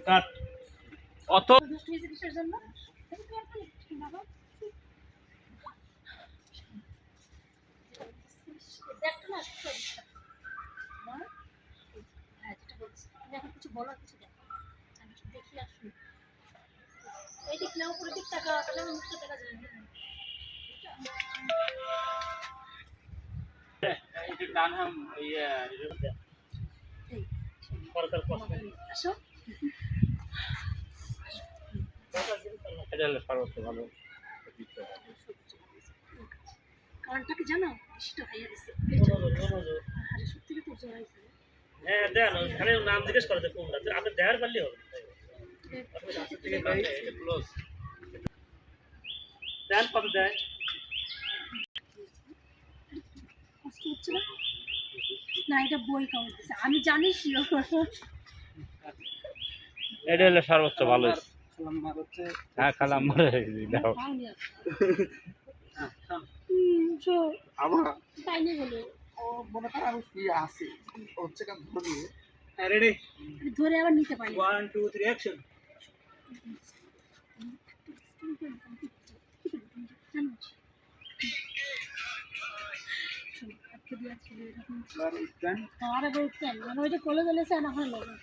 কাট অত কিছু বলার কিছু দেখি আসুন এই দেখলে উপরে দিক টাকা তাহলে মুক্ত টাকা যায় এটা ডান হাম ইয়া সরকার কষ্ট আসো এটা হলো সর্বোচ্চ ভালো কারণটা কি জানো বৃষ্টি হয়ে গেছে আরে সত্যি তো জড়াইছে হ্যাঁ দেন ওখানে নাম জিজ্ঞেস করতে কোনটা আপনি দেয়ার পারলে হবে ক্লোজ দেন কত দেয় কষ্ট হচ্ছে না এটা বই কাউন্টেছে আমি জানি শিওর এটা হলো সর্বোচ্চ ভালো হ্যাঁ খালাম দাও আবার তাই নিয়ে হলো ও মনে করে আমি ফ্রি আছি হচ্ছে কাজ ধরে রেডি ধরে আবার নিতে পারি 1 2 3 অ্যাকশন আরে বলছেন ওইটা কলে গেলে না হয় লাগে